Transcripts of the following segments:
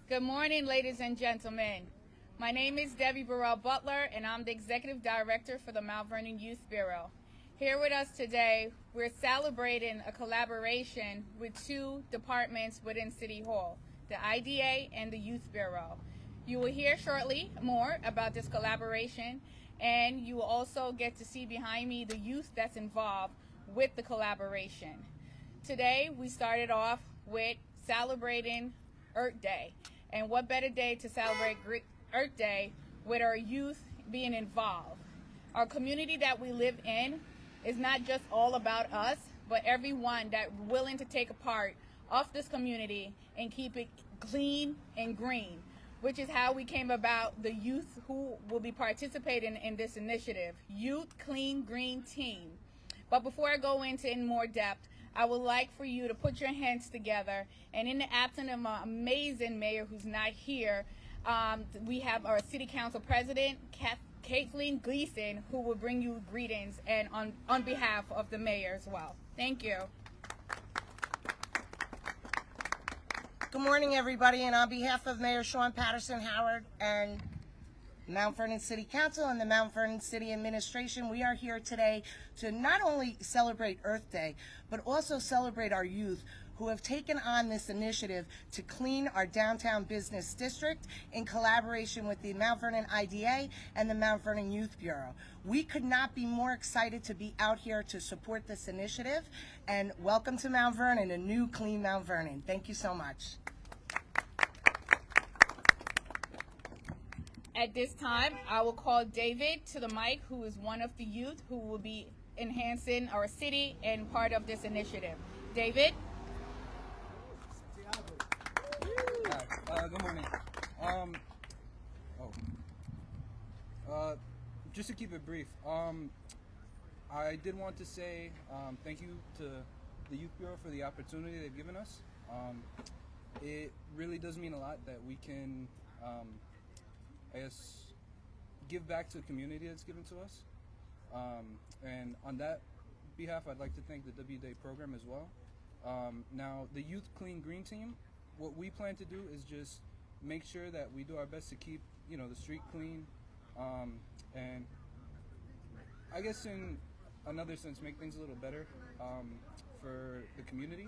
Good morning, ladies and gentlemen. My name is Debbie Burrell Butler, and I'm the Executive Director for the Mount Vernon Youth Bureau. Here with us today, we're celebrating a collaboration with two departments within City Hall, the IDA and the Youth Bureau. You will hear shortly more about this collaboration, and you will also get to see behind me the youth that's involved with the collaboration. Today, we started off with celebrating Earth Day. And what better day to celebrate Earth Day with our youth being involved. Our community that we live in is not just all about us, but everyone that's willing to take a part of this community and keep it clean and green, which is how we came about the youth who will be participating in this initiative, Youth Clean Green Team. But before I go into in more depth, I would like for you to put your hands together, and in the absence of my amazing mayor who's not here, we have our City Council President, Kathleen Gleason, who will bring you greetings and on behalf of the mayor as well. Thank you. Good morning, everybody, and on behalf of Mayor Sean Patterson Howard and Mount Vernon City Council and the Mount Vernon City Administration, we are here today to not only celebrate Earth Day, but also celebrate our youth who have taken on this initiative to clean our downtown business district in collaboration with the Mount Vernon IDA and the Mount Vernon Youth Bureau. We could not be more excited to be out here to support this initiative, and welcome to Mount Vernon, a new clean Mount Vernon. Thank you so much. At this time, I will call David to the mic, who is one of the youth who will be enhancing our city and part of this initiative. David? Good morning. Just to keep it brief, I did want to say thank you to the Youth Bureau for the opportunity they've given us. It really does mean a lot that we can I guess, give back to the community that's given to us. And on that behalf, I'd like to thank the WDA program as well. Now, the Youth Clean Green Team, what we plan to do is just make sure that we do our best to keep, the street clean, and I guess in another sense, make things a little better for the community.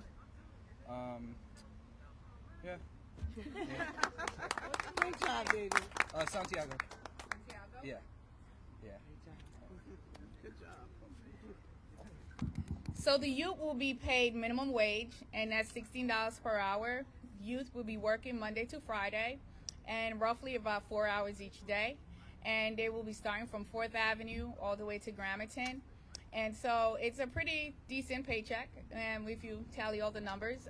Yeah. Great job, David. Santiago. Yeah. Good job. So the youth will be paid minimum wage, and that's $16 per hour. Youth will be working Monday to Friday, and roughly about 4 hours each day. And they will be starting from 4th Avenue all the way to Gramatan. And so it's a pretty decent paycheck, and if you tally all the numbers,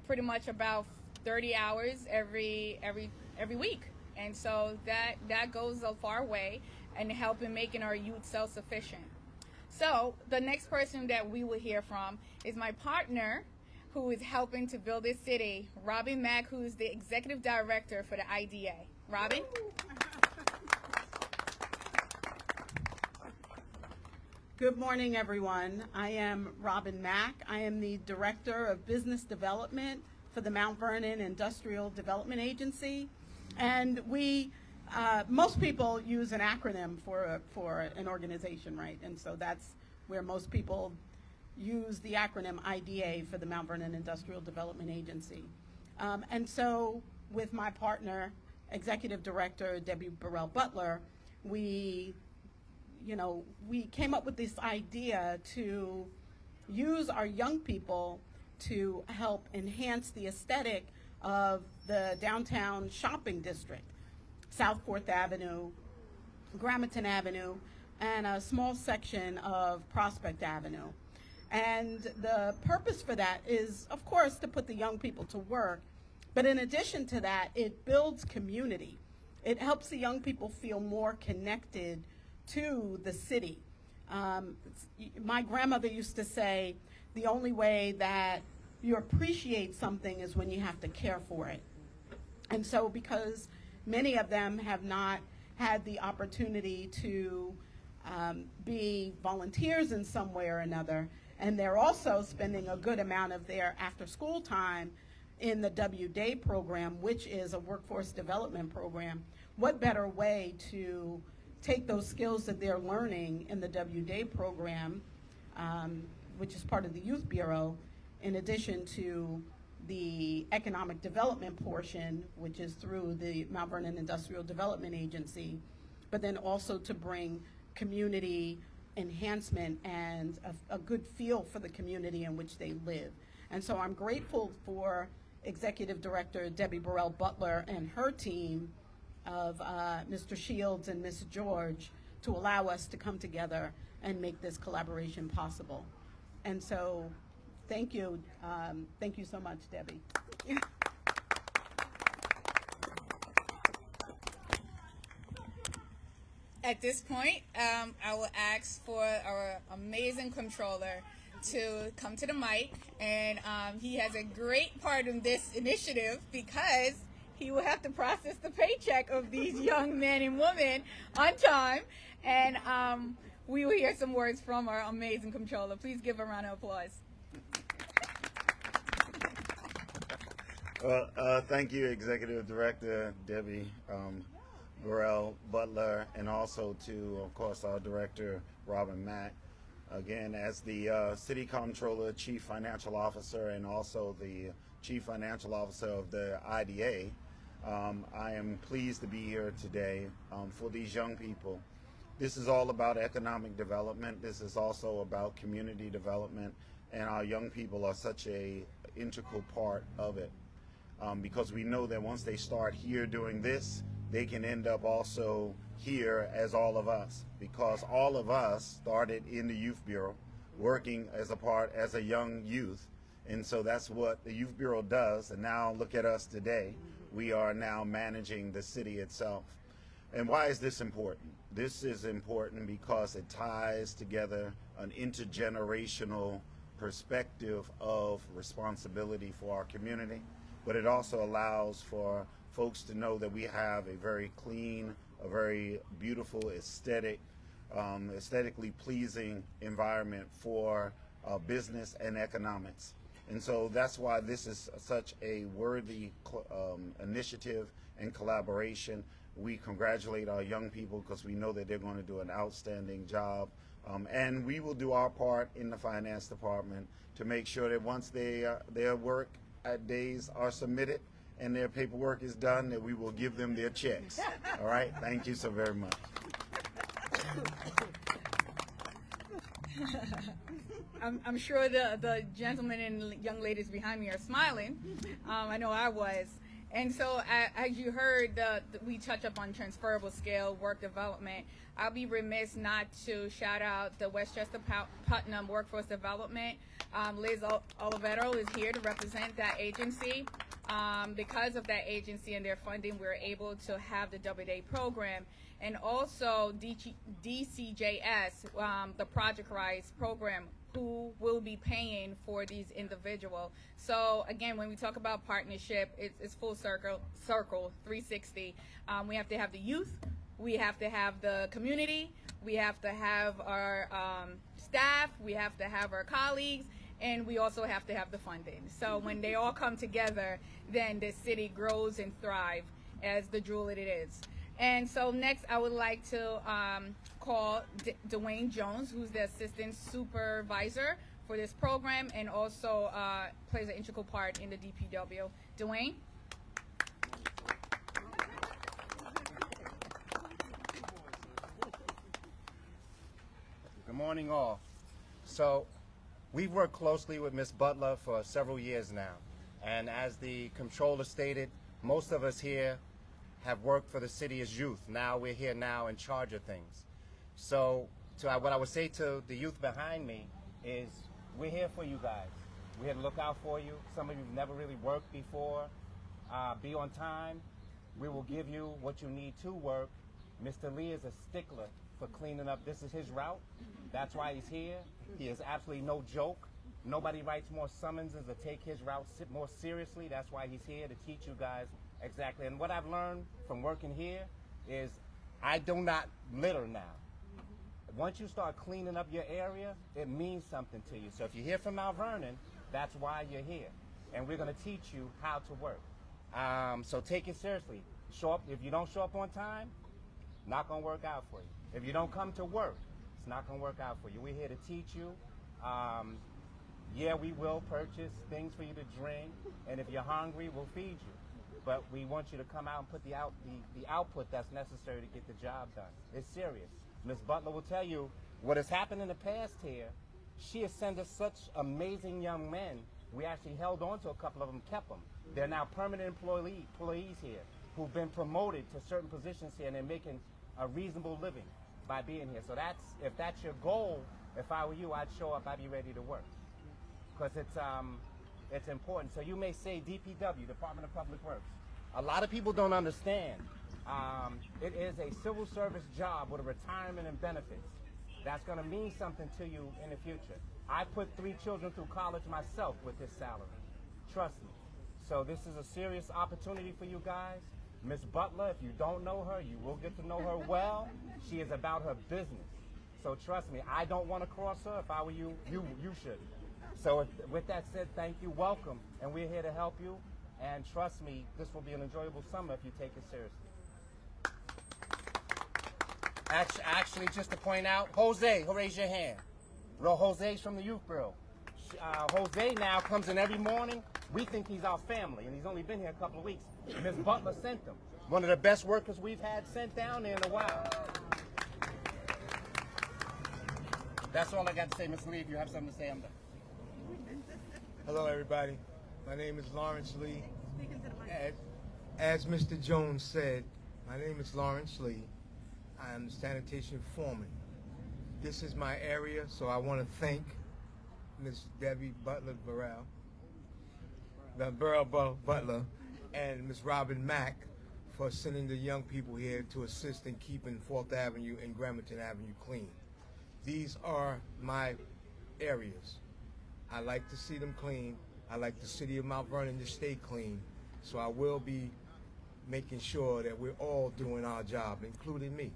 pretty much about 30 hours every week. And so that goes a far way in helping making our youth self-sufficient. So the next person that we will hear from is my partner who is helping to build this city, Robin Mack, who is the Executive Director for the IDA. Robin? Good morning, everyone. I am Robin Mack. I am the Director of Business Development for the Mount Vernon Industrial Development Agency. And we, most people use an acronym for an organization, right? And so that's where most people use the acronym IDA for the Mount Vernon Industrial Development Agency. And so with my partner, Executive Director Debbie Burrell Butler, we came up with this idea to use our young people to help enhance the aesthetic of the downtown shopping district, South 4th Avenue, Gramatan Avenue, and a small section of Prospect Avenue. And the purpose for that is, of course, to put the young people to work, but in addition to that, it builds community. It helps the young people feel more connected to the city. My grandmother used to say, the only way that you appreciate something is when you have to care for it. And so because many of them have not had the opportunity to be volunteers in some way or another, and they're also spending a good amount of their after school time in the W-Day program, which is a workforce development program, what better way to take those skills that they're learning in the W-Day program, which is part of the Youth Bureau, in addition to the economic development portion, which is through the Mount Vernon Industrial Development Agency, but then also to bring community enhancement and a good feel for the community in which they live. And so I'm grateful for Executive Director Debbie Burrell Butler and her team of Mr. Shields and Ms. George to allow us to come together and make this collaboration possible. And so thank you so much, Debbie. At this point, I will ask for our amazing controller to come to the mic, and he has a great part in this initiative because he will have to process the paycheck of these young men and women on time, and we will hear some words from our amazing controller. Please give a round of applause. Well, thank you, Executive Director Debbie Burrell Butler, and also to, of course, our Director Robin Mack. Again, as the City Comptroller, Chief Financial Officer, and also the Chief Financial Officer of the IDA, I am pleased to be here today for these young people. This is all about economic development. This is also about community development, and our young people are such a integral part of it. Because we know that once they start here doing this, they can end up also here as all of us, because all of us started in the Youth Bureau working as a young youth, and so that's what the Youth Bureau does. And now look at us today. We are now managing the city itself. And why is this important? This is important because it ties together an intergenerational perspective of responsibility for our community, but it also allows for folks to know that we have a very clean, a very beautiful, aesthetically pleasing environment for business and economics. And so that's why this is such a worthy initiative and collaboration. We congratulate our young people because we know that they're going to do an outstanding job. And we will do our part in the finance department to make sure that once their work days are submitted and their paperwork is done, that we will give them their checks. All right? Thank you so very much. I'm sure the gentlemen and young ladies behind me are smiling. I know I was. And so as you heard, we touch up on transferable skill, work development. I'll be remiss not to shout out the Westchester Putnam Workforce Development. Liz Olivero is here to represent that agency. Because of that agency and their funding, we're able to have the W-Day program. And also DCJS, the Project Rise program, who will be paying for these individuals. So again, when we talk about partnership, it's full circle 360. We have to have the youth, we have to have the community, we have to have our staff, we have to have our colleagues, and we also have to have the funding. So when they all come together, then the city grows and thrives as the jewel it is. And so next, I would like to call Dwayne Jones, who's the assistant supervisor for this program and also plays an integral part in the DPW. Dwayne? Good morning, all. So we've worked closely with Ms. Butler for several years now. And as the controller stated, most of us here have worked for the city as youth. Now we're here now in charge of things. So what I would say to the youth behind me is we're here for you guys. We're here to look out for you. Some of you have never really worked before. Be on time. We will give you what you need to work. Mr. Lee is a stickler for cleaning up. This is his route. That's why he's here. He is absolutely no joke. Nobody writes more summonses or take his route more seriously. That's why he's here to teach you guys exactly. And what I've learned from working here is I do not litter now. Once you start cleaning up your area, it means something to you. So if you're here from Mount Vernon, that's why you're here. and we're going to teach you how to work. So take it seriously. Show up. If you don't show up on time, not going to work out for you. If you don't come to work, it's not going to work out for you. We're here to teach you. Yeah, we will purchase things for you to drink, and if you're hungry, we'll feed you. But we want you to come out and put the output that's necessary to get the job done. It's serious. Ms. Butler will tell you what has happened in the past here. She has sent us such amazing young men. We actually held on to a couple of them, kept them. They're now permanent employees here who've been promoted to certain positions here, and they're making a reasonable living by being here. So if that's your goal, if I were you, I'd show up, I'd be ready to work. Because it's important. So you may say DPW, Department of Public Works. A lot of people don't understand. It is a civil service job with a retirement and benefits. That's going to mean something to you in the future. I put 3 children through college myself with this salary. Trust me. So this is a serious opportunity for you guys. Ms. Butler, if you don't know her, you will get to know her well. She is about her business. So trust me, I don't want to cross her. If I were you, you should. So with that said, thank you, welcome, and we're here to help you. And trust me, this will be an enjoyable summer if you take it seriously. Actually, just to point out, Jose, raise your hand. Well, Jose's from the Youth Bureau. Jose now comes in every morning. We think he's our family, and he's only been here a couple of weeks. Ms. Butler sent him. One of the best workers we've had sent down there in a while. That's all I got to say, Ms. Lee. If you have something to say, I'm done. Hello, everybody. My name is Lawrence Lee. As Mr. Jones said, my name is Lawrence Lee. I am the sanitation foreman. This is my area, so I want to thank Ms. Debbie Burrell Butler, and Ms. Robin Mack for sending the young people here to assist in keeping 4th Avenue and Gramatan Avenue clean. These are my areas. I like to see them clean. I like the city of Mount Vernon to stay clean. So I will be making sure that we're all doing our job, including me.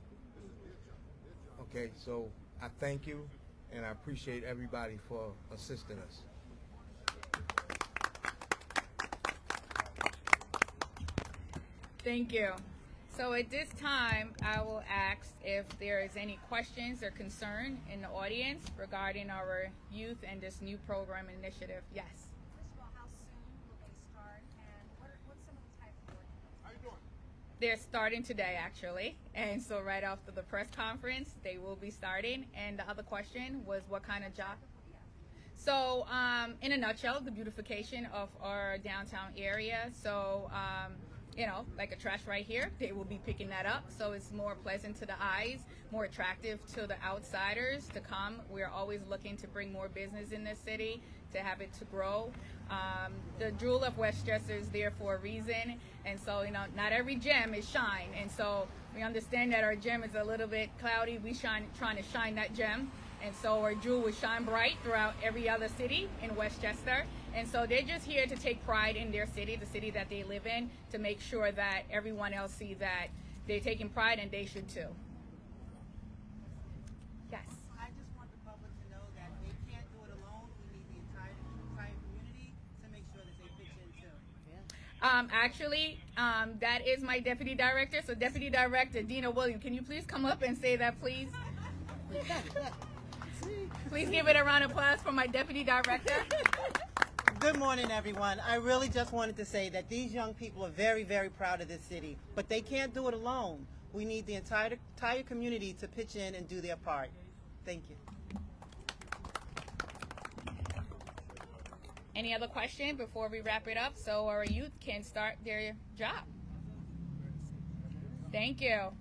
Okay, so I thank you, and I appreciate everybody for assisting us. Thank you. So at this time, I will ask if there is any questions or concern in the audience regarding our youth and this new program initiative. Yes. First of all, how soon will they start, and what's some of the type of work? How you doing? They're starting today, actually. And so right after the press conference, they will be starting. And the other question was what kind of job? So in a nutshell, the beautification of our downtown area. So, you know, like a trash right here, they will be picking that up. So it's more pleasant to the eyes, more attractive to the outsiders to come. We're always looking to bring more business in this city, to have it to grow. The jewel of Westchester is there for a reason. And so, you know, not every gem is shine. And so we understand that our gem is a little bit cloudy. We trying to shine that gem. And so our jewel will shine bright throughout every other city in Westchester. And so they're just here to take pride in their city, the city that they live in, to make sure that everyone else sees that they're taking pride, and they should too. Yes. I just want the public to know that they can't do it alone. We need the entire community to make sure that they pitch in too. Actually, that is my deputy director. So Deputy Director Dina Williams, can you please come up and say that, please? Please give it a round of applause for my deputy director. Good morning, everyone. I really just wanted to say that these young people are very, very proud of this city, but they can't do it alone. We need the entire community to pitch in and do their part. Thank you. Any other question before we wrap it up so our youth can start their job? Thank you.